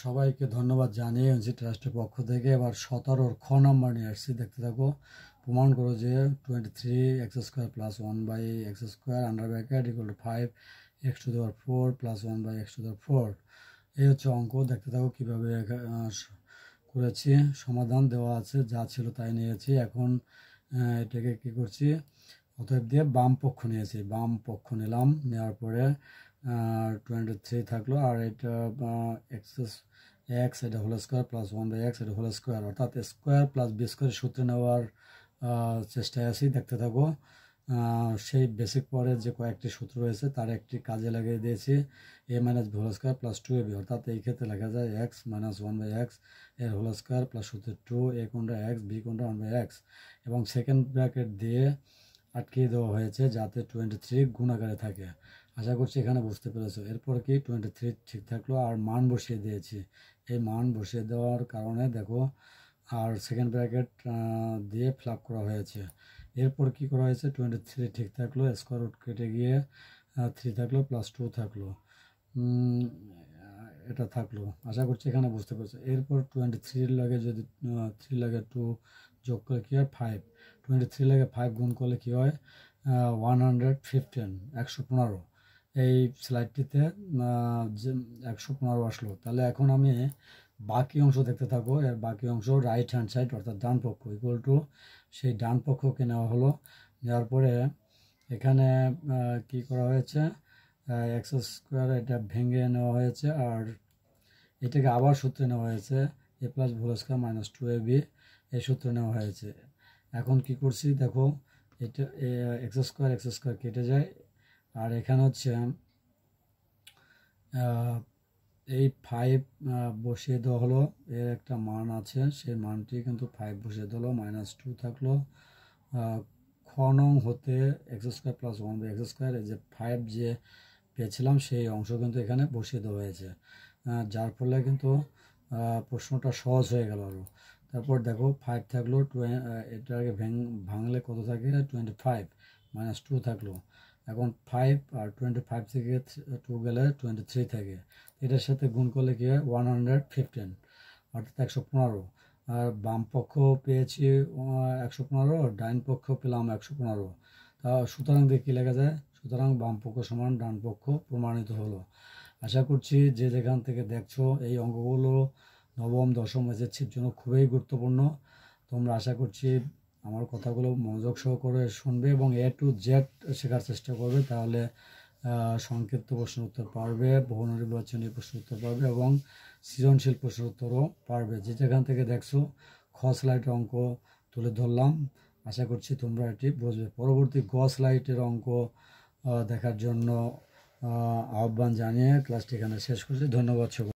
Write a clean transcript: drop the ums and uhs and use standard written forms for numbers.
সবাইকে ধন্যবাদ জানিয়ে এনসি ট্রাস্টের পক্ষ থেকে এবার 17-র খ নাম্বার নিয়ে আসছি। দেখতে থাকো। প্রমাণ করো যে 23x² + 1/x² under bracket = 5x⁴ + 1/x⁴। এই হচ্ছে অঙ্ক। দেখতে থাকো কীভাবে করেছি। সমাধান দেওয়া আছে, যা ছিল তাই নিয়েছি। এখন এটাকে কী করছি, অতএব দিয়ে বাম পক্ষ নিয়েছি, বাম পক্ষ নিলাম। নেওয়ার পরে 23 থাকলো, আর এটা x এটা হোল স্কোয়ার + 1/x এটা হোল স্কোয়ার, অর্থাৎ স্কোয়ার প্লাস বি স্কোয়ারের সূত্র নেওয়ার চেষ্টায় আছি। দেখতে থাকো। সেই বেসিক পরে যে কয়েকটি সূত্র রয়েছে তার একটি কাজে লাগিয়ে দিয়েছি। a - b whole square + 2ab, অর্থাৎ এই ক্ষেত্রে লেখা যায় x - 1/x এর হোল স্কোয়ার প্লাস সূত্র 2 a কোনটা x b কোনটা 1/x, এবং সেকেন্ড ব্র্যাকেট দিয়ে আটকিয়ে দেওয়া হয়েছে যাতে 23 গুণ আকারে থাকে। আশা করছি এখানে বুঝতে পেরেছো। এরপর কি 23 ঠিক থাকলো, আর মান বসিয়ে দিয়েছি। এই মান বসিয়ে দেওয়ার কারণে দেখো, আর সেকেন্ড ব্র্যাকেট দিয়ে ফ্ল্যাপ করা হয়েছে। এরপর কি করা হয়েছে, 23 ঠিক থাকলো, স্কোয়ার রুট কেটে গিয়ে 3 থাকলো +2 থাকলো, এটা থাকলো। আশা করছি এখানে বুঝতে পারছো। এরপর 23 লাগে, যদি 3 লাগে 2 যোগ করে কী হয় 5, 23 লাগে 5 গুণ করলে কী হয় 115, 115। এই স্লাইডটিতে 115 আসলো। তাহলে এখন আমি বাকি অংশ দেখতে থাকবো। এর বাকি অংশ রাইট হ্যান্ড সাইড, অর্থাৎ ডান পক্ষ = সেই ডান পক্ষকে নেওয়া হলো। নেওয়ার পরে এখানে কি করা হয়েছে, x² এটা ভেঙে নেওয়া হয়েছে, আর এটাকে আবার সূত্রে নেওয়া হয়েছে a + হোল স্কোয়ার - 2ab, এই সূত্রে নেওয়া হয়েছে। এখন কি করছি দেখো, এটা x² কেটে যায়, আর এখানে হচ্ছে এই 5 বসিয়ে দেওয়া হলো। এর একটা মান আছে, সেই মানটি কিন্তু 5 বসিয়ে দেওয়া হলো, -2 থাকলো। খ নং হতে x² + 1/x², এই যে 5 যে পেয়েছিলাম সেই অংশ কিন্তু এখানে বসিয়ে দেওয়া হয়েছে, যার ফলে কিন্তু প্রশ্নটা সহজ হয়ে গেল আরও। তারপর দেখো 5 থাকলো, এটাকে ভাঙলে কত থাকে 25, -2 থাকলো। এখন 5 আর 25 থেকে 2 গেলে 23 থাকে। এটার সাথে গুণ করলে কি হয় 115, অর্থাৎ 115। আর বাম পক্ষ পেয়েছি 115, ডাইন পক্ষ পেলাম 115। তা সুতরাং দিয়ে কী লেখা যায়, সুতরাং বাম পক্ষ সমান ডান পক্ষ প্রমাণিত হলো। আশা করছি যে যেখান থেকে দেখছো এই অঙ্কগুলো নবম দশম এসএসসির জন্য খুবই গুরুত্বপূর্ণ। তোমরা আশা করছি আমার কথাগুলো মনোযোগ সহকারে শুনবে এবং A to Z শেখার চেষ্টা করবে, তাহলে সংক্ষিপ্ত প্রশ্ন উত্তর পারবে, বহু নির্বাচনী প্রশ্ন উত্তর পারবে এবং সৃজনশীল প্রশ্ন উত্তরও পারবে। যে যেখান থেকে দেখছো খ স্লাইডের অঙ্ক তুলে ধরলাম, আশা করছি তোমরা এটি বুঝবে। পরবর্তী গ স্লাইডের অঙ্ক দেখার জন্য আহ্বান জানিয়ে ক্লাসটি এখানে শেষ করছি। ধন্যবাদ সকলকে।